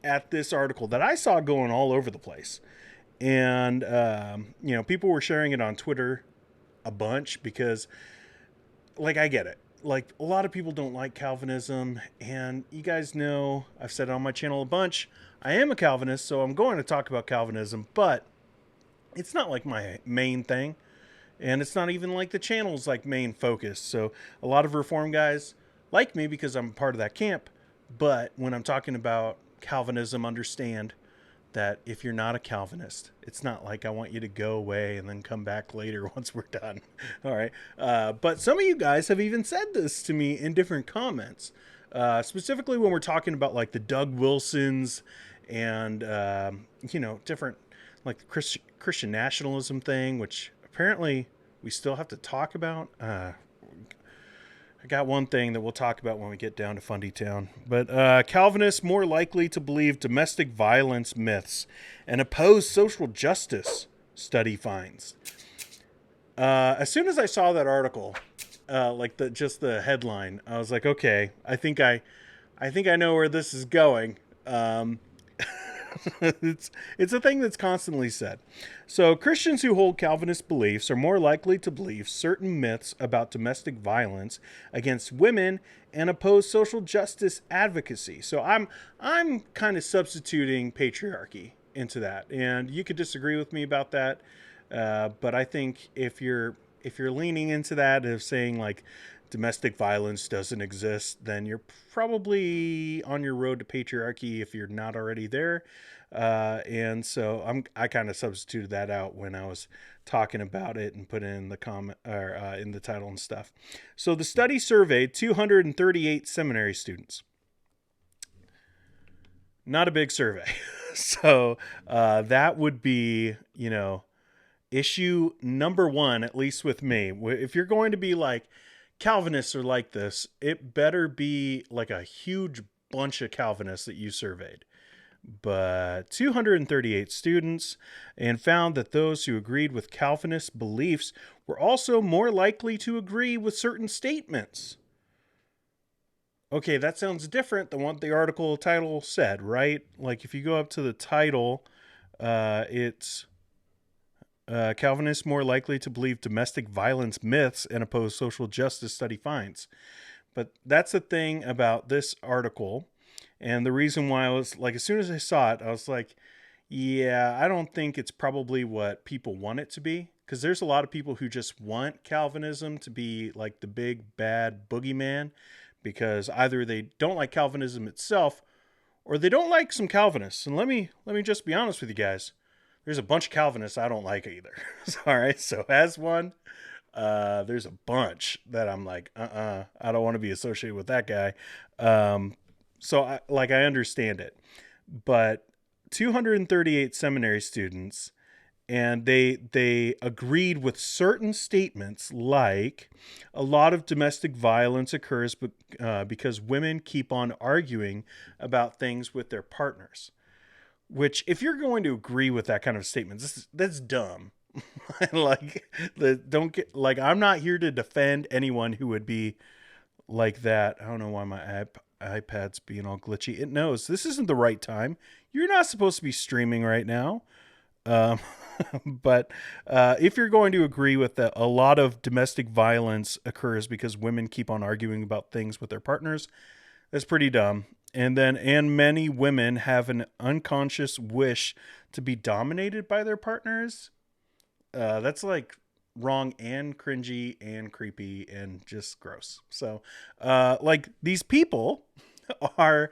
at this article that I saw going all over the place. And, people were sharing it on Twitter a bunch because, like, I get it. Like, a lot of people don't like Calvinism. And you guys know, I've said it on my channel a bunch. I am a Calvinist, so I'm going to talk about Calvinism, but it's not like my main thing. And it's not even like the channel's like main focus. So a lot of Reform guys like me because I'm part of that camp. But when I'm talking about Calvinism, understand that if you're not a Calvinist, it's not like I want you to go away and then come back later once we're done. All right. But some of you guys have even said this to me in different comments, specifically when we're talking about like the Doug Wilsons and, different like the Christian nationalism thing, which apparently we still have to talk about. I got one thing that we'll talk about when we get down to Fundy Town. But Calvinists more likely to believe domestic violence myths and oppose social justice, study finds. As soon as I saw that article, just the headline, I was like, okay, I think I know where this is going. It's a thing that's constantly said. So Christians who hold Calvinist beliefs are more likely to believe certain myths about domestic violence against women and oppose social justice advocacy. So I'm kind of substituting patriarchy into that, and you could disagree with me about that, but I think if you're leaning into that of saying like domestic violence doesn't exist, then you're probably on your road to patriarchy if you're not already there. And so I kind of substituted that out when I was talking about it and put it in the comment or in the title and stuff. So the study surveyed 238 seminary students. Not a big survey. So that would be, issue number one, at least with me. If you're going to be like, Calvinists are like this, it better be like a huge bunch of Calvinists that you surveyed. But 238 students, and found that those who agreed with Calvinist beliefs were also more likely to agree with certain statements. Okay, that sounds different than what the article title said, right? Like if you go up to the title, it's Calvinists more likely to believe domestic violence myths and oppose social justice, study finds. But that's the thing about this article. And the reason why I was like, as soon as I saw it, I was like, yeah, I don't think it's probably what people want it to be. Because there's a lot of people who just want Calvinism to be like the big bad boogeyman, because either they don't like Calvinism itself or they don't like some Calvinists. And let me just be honest with you guys. There's a bunch of Calvinists I don't like either. All right. So as one, there's a bunch that I'm like, I don't want to be associated with that guy. So I understand it, but 238 seminary students, and they agreed with certain statements like a lot of domestic violence occurs because women keep on arguing about things with their partners. Which, if you're going to agree with that kind of statement, that's dumb. Like the don't get like I'm not here to defend anyone who would be like that. I don't know why my iPad's being all glitchy. It knows this isn't the right time. You're not supposed to be streaming right now. Um, but if you're going to agree with that, a lot of domestic violence occurs because women keep on arguing about things with their partners. That's pretty dumb. And many women have an unconscious wish to be dominated by their partners. That's like wrong and cringy and creepy and just gross. So, like these people are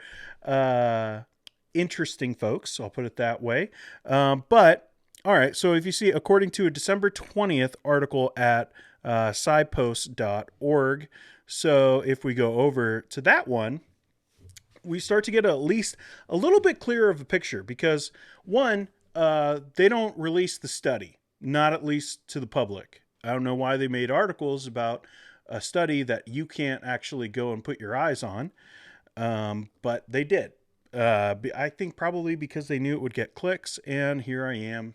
interesting folks. So I'll put it that way. But all right. So if you see, according to a December 20th article at scipost.org, so if we go over to that one, we start to get at least a little bit clearer of a picture because one, they don't release the study, not at least to the public. I don't know why they made articles about a study that you can't actually go and put your eyes on, but they did. I think probably because they knew it would get clicks, and here I am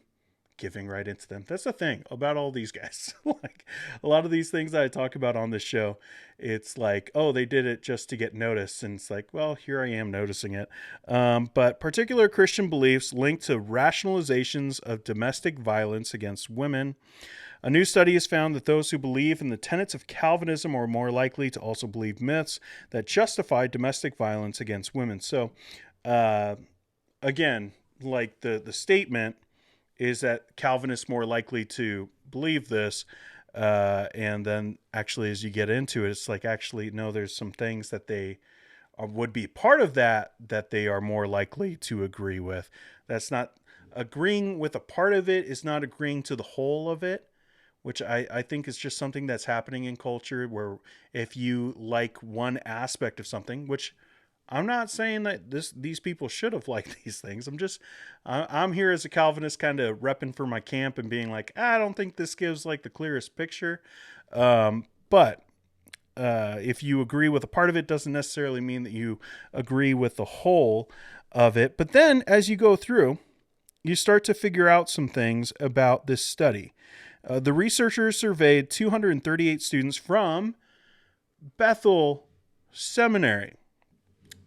giving right into them. That's the thing about all these guys. Like a lot of these things that I talk about on this show, it's like, oh, they did it just to get noticed. And it's like, well, here I am noticing it. But particular Christian beliefs linked to rationalizations of domestic violence against women. A new study has found that those who believe in the tenets of Calvinism are more likely to also believe myths that justify domestic violence against women. So, again, like the statement is that Calvinists more likely to believe this, and then actually as you get into it, it's like actually no, there's some things that they would be part of that they are more likely to agree with. That's not agreeing with a part of it is not agreeing to the whole of it, which I think is just something that's happening in culture where if you like one aspect of something, which I'm not saying that these people should have liked these things. I'm here as a Calvinist kind of repping for my camp and being like, I don't think this gives like the clearest picture. But if you agree with a part of it, doesn't necessarily mean that you agree with the whole of it. But then as you go through, you start to figure out some things about this study. The researchers surveyed 238 students from Bethel Seminary.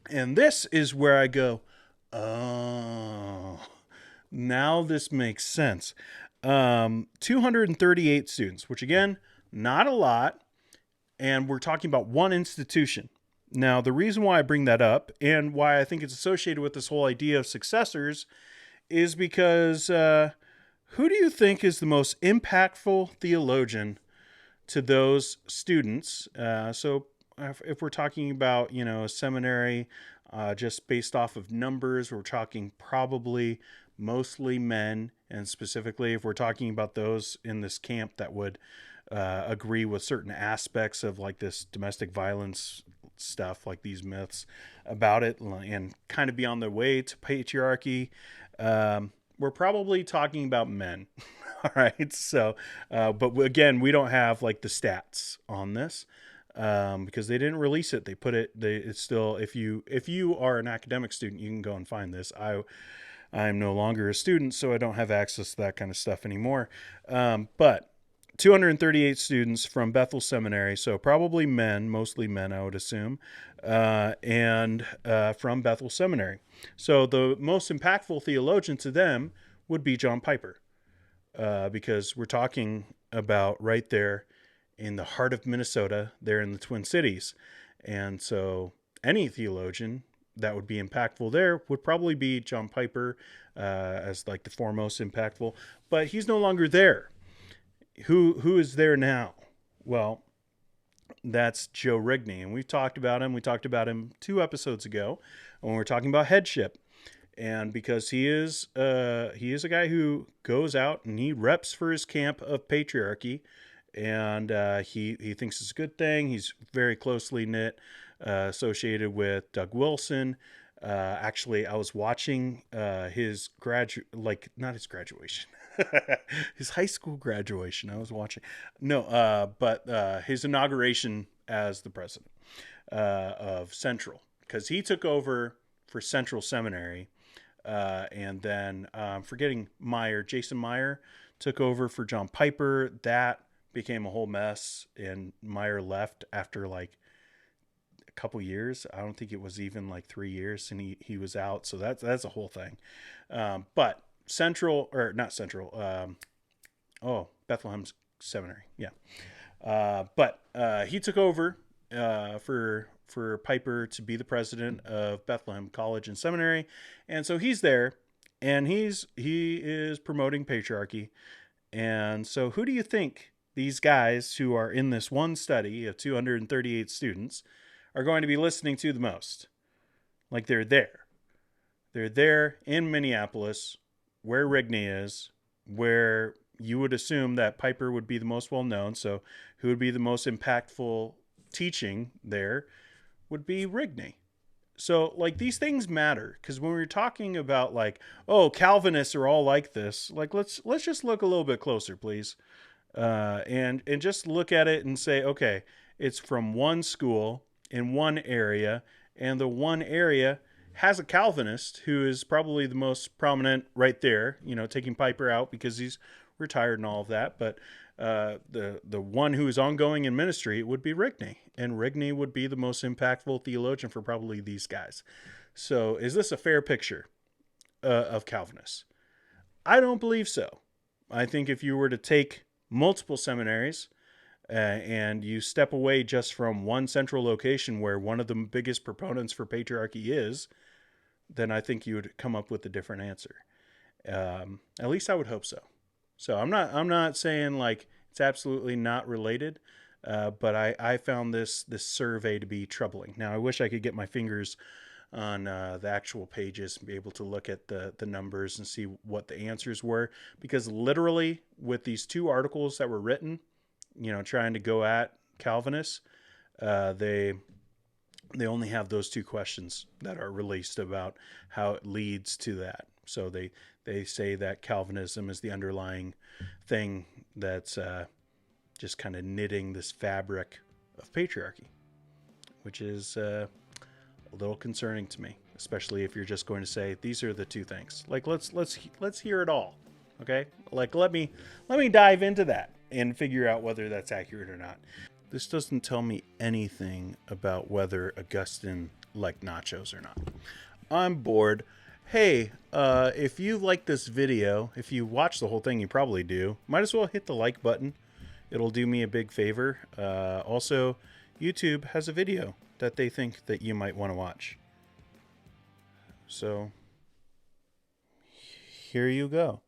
And this is where I go, oh, now this makes sense. 238 students, which again, not a lot. And we're talking about one institution. Now, the reason why I bring that up and why I think it's associated with this whole idea of successors is because who do you think is the most impactful theologian to those students? So if we're talking about, a seminary, just based off of numbers, we're talking probably mostly men. And specifically, if we're talking about those in this camp that would agree with certain aspects of like this domestic violence stuff, like these myths about it, and kind of be on their way to patriarchy, we're probably talking about men. All right. So, but again, we don't have like the stats on this, because they didn't release it. They put it, it's still, if you are an academic student, you can go and find this. I'm no longer a student, so I don't have access to that kind of stuff anymore. But 238 students from Bethel Seminary, so probably men, mostly men, I would assume, and from Bethel Seminary. So the most impactful theologian to them would be John Piper, because we're talking about right there in the heart of Minnesota, there in the Twin Cities. And so any theologian that would be impactful there would probably be John Piper, as like the foremost impactful, but he's no longer there. Who is there now? Well, that's Joe Rigney, and we've talked about him. We talked about him 2 episodes ago when we were talking about headship, and because he is a guy who goes out and he reps for his camp of patriarchy, and he thinks it's a good thing. He's very closely knit, associated with Doug Wilson. Actually, I was watching his not his graduation, his high school graduation. I was watching, but his inauguration as the president of Central, because he took over for Central Seminary, and then forgetting Jason Meyer took over for John Piper. That became a whole mess, and Meyer left after like a couple years. I don't think it was even like 3 years, and he was out. So that's a whole thing. But Central, or not Central, Bethlehem's Seminary, yeah. But he took over for Piper to be the president of Bethlehem College and Seminary, and so he's there, and he is promoting patriarchy. And so who do you think these guys who are in this one study of 238 students are going to be listening to the most? Like, they're there in Minneapolis, where Rigney is, where you would assume that Piper would be the most well-known. So who would be the most impactful teaching there would be Rigney. So like, these things matter, because when we're talking about like, oh, Calvinists are all like this, like let's just look a little bit closer, please. And just look at it and say, okay, it's from one school in one area, and the one area has a Calvinist who is probably the most prominent right there, taking Piper out because he's retired and all of that. But the one who is ongoing in ministry would be Rigney, and Rigney would be the most impactful theologian for probably these guys. So is this a fair picture of Calvinists? I don't believe so. I think if you were to take multiple seminaries and you step away just from one central location where one of the biggest proponents for patriarchy is, then I think you would come up with a different answer. At least I would hope so. So I'm not saying like it's absolutely not related, but I found this survey to be troubling. Now I wish I could get my fingers on the actual pages and be able to look at the numbers and see what the answers were, because literally with these two articles that were written, trying to go at Calvinists, they only have those two questions that are released about how it leads to that. So they say that Calvinism is the underlying thing that's just kind of knitting this fabric of patriarchy, which is a little concerning to me, especially if you're just going to say these are the two things. Like let's hear it all, okay? Like let me dive into that and figure out whether that's accurate or not. This doesn't tell me anything about whether Augustine liked nachos or not. I'm bored. Hey, if you like this video, if you watch the whole thing, you probably do, might as well hit the like button. It'll do me a big favor. Also, YouTube has a video that they think that you might want to watch. So, here you go.